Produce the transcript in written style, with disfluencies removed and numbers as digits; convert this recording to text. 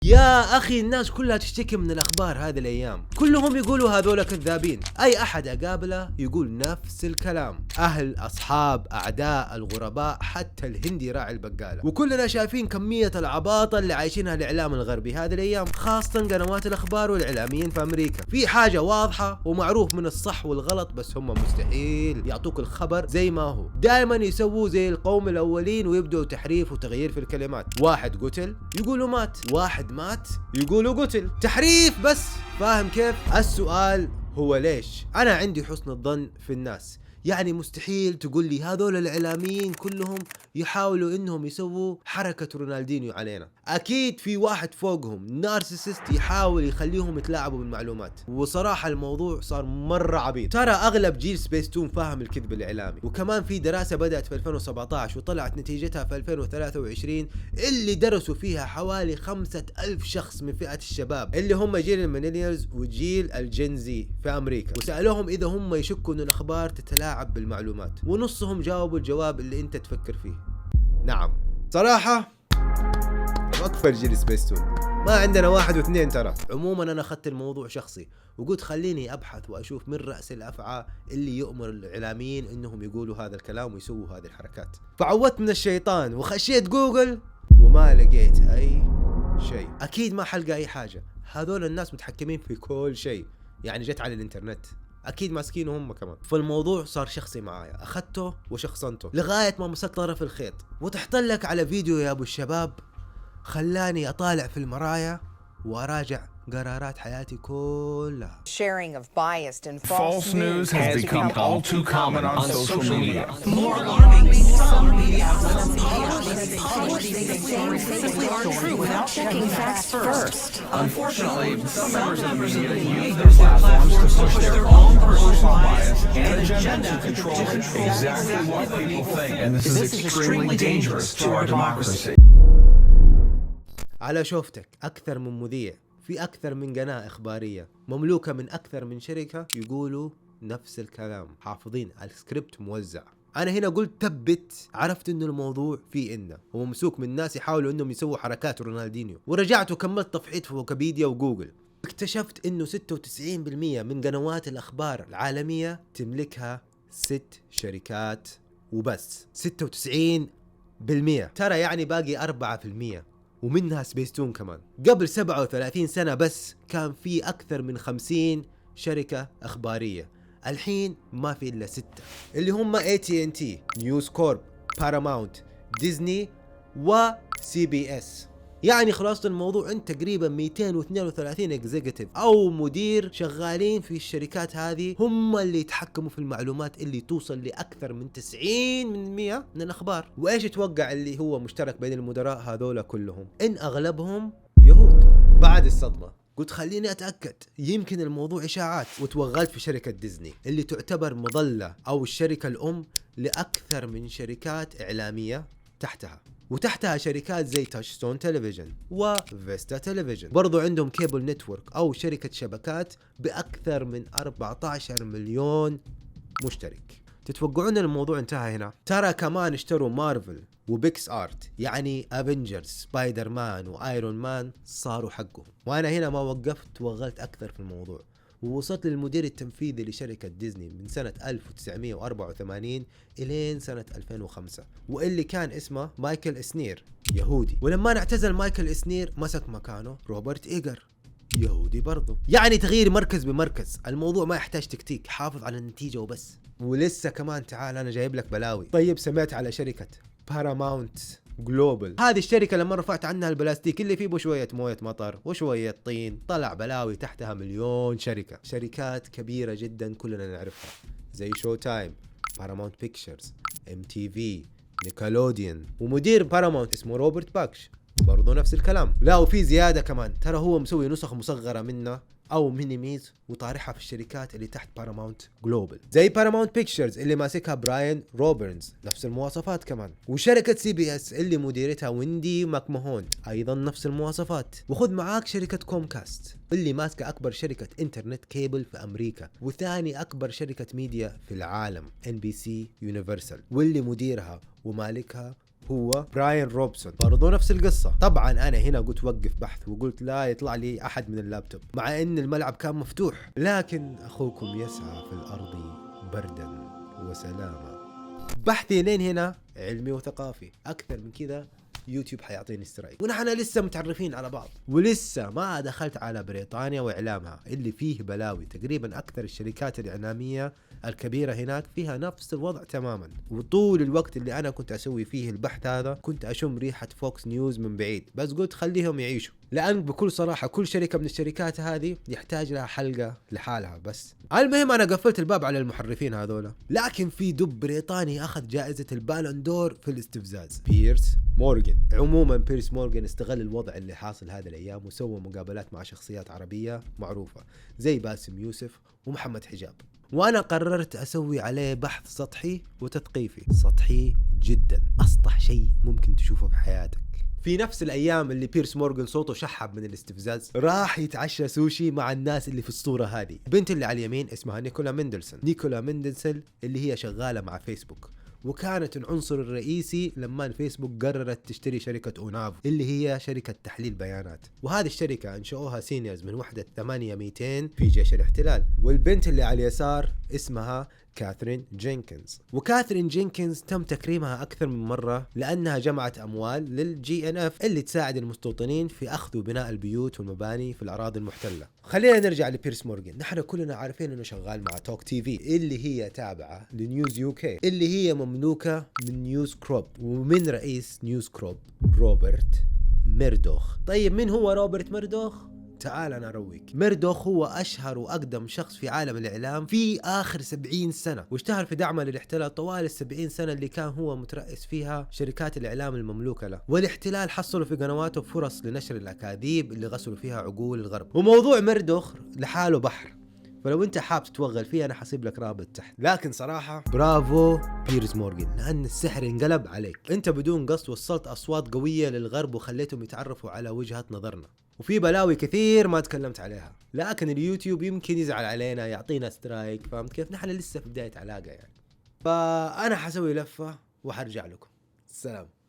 يا أخي الناس كلها تشتكي من الأخبار هذه الأيام، كلهم يقولوا هذول كذابين، أي أحد أقابله يقول نفس الكلام، أهل أصحاب أعداء الغرباء حتى الهندي راعي البقالة، وكلنا شايفين كمية العباطة اللي عايشينها الإعلام الغربي هذه الأيام، خاصة قنوات الأخبار والإعلاميين في أمريكا. في حاجة واضحة ومعروف من الصح والغلط، بس هم مستحيل يعطوك الخبر زي ما هو، دائما يسووا زي القوم الأولين ويبدأوا تحريف وتغيير في الكلمات. واحد قتل يقولوا مات، واحد مات يقولوا قتل، تحريف بس. فاهم كيف؟ السؤال هو ليش؟ أنا عندي حسن الظن في الناس، يعني مستحيل تقول لي هذول الإعلاميين كلهم يحاولوا إنهم يسووا حركة رونالدينيو علينا. أكيد في واحد فوقهم نارسيسست يحاول يخليهم يتلاعبوا بالمعلومات، وصراحة الموضوع صار مرة عبيط. ترى أغلب جيل سبيستون فاهم الكذب الإعلامي، وكمان في دراسة بدأت في 2017 وطلعت نتيجتها في 2023 اللي درسوا فيها حوالي 5000 شخص من فئة الشباب اللي هم جيل الميلينيالز وجيل الجنزي في أمريكا، وسألوهم إذا هم يشكوا إن الأخبار تتلاعب بالمعلومات، ونصهم جاوبوا الجواب اللي أنت تفكر فيه، نعم. صراحة أكثر جيل سبيستون، ما عندنا واحد واثنين ترى. عموما أنا أخذت الموضوع شخصي وقلت خليني أبحث وأشوف من رأس الأفعى اللي يؤمر الإعلاميين إنهم يقولوا هذا الكلام ويسووا هذه الحركات. فعودت من الشيطان وخشيت جوجل وما لقيت أي شيء. أكيد ما حلقة أي حاجة، هذول الناس متحكمين في كل شيء، يعني جت على الإنترنت أكيد ماسكينه هم كمان. فالموضوع صار شخصي معايا، أخذته وشخصنته لغاية ما مسكت طرف الخيط. وتحطلك على فيديو يا أبو الشباب خلاني أطالع في المرايا وأراجع قرارات حياتي كلها. Sharing of biased and False news has become all too common on social media. More alarming, some media publish these things simply aren't true without checking facts first. Unfortunately, some members of the media use their platforms to push their own personal bias and agenda to control exactly what people think. And this is extremely dangerous to our democracy. على شوفتك أكثر من مذيع في أكثر من قناة إخبارية مملوكة من أكثر من شركة يقولوا نفس الكلام، حافظين السكريبت موزع. أنا هنا قلت ثبت، عرفت إنه الموضوع فيه إنه وممسوك من ناس يحاولوا إنهم يسووا حركات رونالدينيو، ورجعت وكملت تفحيط في ويكيبيديا وجوجل، اكتشفت إنه 96% من قنوات الأخبار العالمية تملكها 6 شركات وبس. 96%، ترى يعني باقي 4%، ومنها سبيستون كمان. قبل 37 سنة بس كان في أكثر من 50 شركة أخبارية، الحين ما في إلا 6 اللي هم AT&T، نيوز كورب، باراماونت، ديزني وCBS. يعني خلاصة الموضوع انت تقريبا 232 اكزيكتيف او مدير شغالين في الشركات هذه هم اللي يتحكموا في المعلومات اللي توصل لأكثر من 90% من الأخبار. وإيش توقع اللي هو مشترك بين المدراء هذولا كلهم؟ إن أغلبهم يهود. بعد الصدمة قلت خليني أتأكد، يمكن الموضوع إشاعات، وتوغلت في شركة ديزني اللي تعتبر مظلة أو الشركة الأم لأكثر من شركات إعلامية تحتها، وتحتها شركات زي تاشستون تلفزيون وفيستا تلفزيون، برضو عندهم كيبل نتورك أو شركة شبكات بأكثر من 14 مليون مشترك. تتوقعون الموضوع انتهى هنا؟ ترى كمان اشتروا مارفل وبيكس آرت، يعني افنجرز، سبايدر مان وايرون مان صاروا حقهم. وانا هنا ما وقفت، وغلت اكثر في الموضوع ووصلت للمدير التنفيذي لشركة ديزني من سنة 1984 إلين سنة 2005، واللي كان اسمه مايكل إسنير، يهودي. ولما اعتزل مايكل إسنير مسك مكانه روبرت إيجر، يهودي برضو. يعني تغيير مركز بمركز، الموضوع ما يحتاج تكتيك، حافظ على النتيجة وبس. ولسه كمان تعال أنا جايب لك بلاوي. طيب سمعت على شركة باراماونت جلوبال؟ هذه الشركة لما رفعت عنها البلاستيك اللي فيه شوية موية مطر وشوية طين طلع بلاوي، تحتها مليون شركة، شركات كبيرة جدا كلنا نعرفها زي شو تايم، باراماونت بيكتشرز، MTV، نيكلوديان. ومدير باراماونت اسمه روبرت باكش برضو نفس الكلام. لا وفي زيادة كمان، ترى هو مسوي نسخ مصغرة منه او مينيميز وطارحها في الشركات اللي تحت باراماونت جلوبال، زي باراماونت بيكتشرز اللي ماسكها براين روبرنز نفس المواصفات كمان، وشركة CBS اللي مديرتها ويندي ماكمهون ايضا نفس المواصفات. وخذ معاك شركة كومكاست اللي ماسكة اكبر شركة انترنت كيبل في امريكا وثاني اكبر شركة ميديا في العالم NBC يونيفرسال، واللي مديرها ومالكها هو براين روبسون، برضو نفس القصة. طبعا أنا هنا قلت وقف بحث وقلت لا يطلع لي أحد من اللابتوب، مع أن الملعب كان مفتوح، لكن أخوكم يسعى في الأرض بردا وسلاما. بحثي لين هنا علمي وثقافي، أكثر من كذا يوتيوب حيعطيني سترايك. ونحن لسه متعرفين على بعض، ولسه ما دخلت على بريطانيا وإعلامها اللي فيه بلاوي. تقريبا أكثر الشركات الإعلامية الكبيرة هناك فيها نفس الوضع تماما. وطول الوقت اللي أنا كنت أسوي فيه البحث هذا كنت أشم ريحة فوكس نيوز من بعيد، بس قلت خليهم يعيشوا، لأن بكل صراحة كل شركة من الشركات هذه يحتاج لها حلقة لحالها. بس المهم أنا قفلت الباب على المحرفين هذولا. لكن في دب بريطاني أخذ جائزة البالون دور في الاستفزاز، بيرس مورغان. عموما بيرس مورغان استغل الوضع اللي حاصل هذه الأيام وسوى مقابلات مع شخصيات عربية معروفة زي باسم يوسف ومحمد حجاب، وأنا قررت أسوي عليه بحث سطحي وتثقيفي، سطحي جدا، أسطح شيء ممكن تشوفه في حياتك. في نفس الأيام اللي بيرس مورغان صوته شحب من الاستفزاز، راح يتعشى سوشي مع الناس اللي في الصورة هذه. بنت اللي على اليمين اسمها نيكولا مندلسون. نيكولا مندلسون اللي هي شغالة مع فيسبوك، وكانت العنصر الرئيسي لما فيسبوك قررت تشتري شركة اونافو اللي هي شركة تحليل بيانات، وهذه الشركة انشأوها سينيورز من وحدة 8200 في جيش الاحتلال. والبنت اللي على اليسار اسمها كاثرين جينكنز. وكاثرين جينكنز تم تكريمها أكثر من مرة لأنها جمعت أموال للGNF اللي تساعد المستوطنين في أخذ وبناء البيوت والمباني في الأراضي المحتلة. خلينا نرجع لبيرس مورغان. نحن كلنا عارفين أنه شغال مع توك تي في اللي هي تابعة لنيوز UK اللي هي مملوكة من نيوز كروب، ومن رئيس نيوز كروب روبرت ميردوخ. طيب من هو روبرت ميردوخ؟ تعال أنا أرويك. ميردوخ هو أشهر وأقدم شخص في عالم الإعلام في آخر 70 سنة، واشتهر في دعمه للاحتلال طوال 70 سنة اللي كان هو مترأس فيها شركات الإعلام المملوكة له. والاحتلال حصلوا في قنواته فرص لنشر الأكاذيب اللي غسلوا فيها عقول الغرب. وموضوع ميردوخ لحاله بحر، فلو انت حاب تتوغل فيه انا حسيب لك رابط تحت. لكن صراحة برافو بيرس مورغان، لان السحر انقلب عليك. انت بدون قصد وصلت اصوات قوية للغرب وخليتهم يتعرفوا على وجهة نظرنا. وفي بلاوي كثير ما تكلمت عليها، لكن اليوتيوب يمكن يزعل علينا يعطينا سترايك، فهمت كيف؟ نحن لسه في بداية علاقة يعني. فانا حسوي لفة وحرجع لكم. السلام.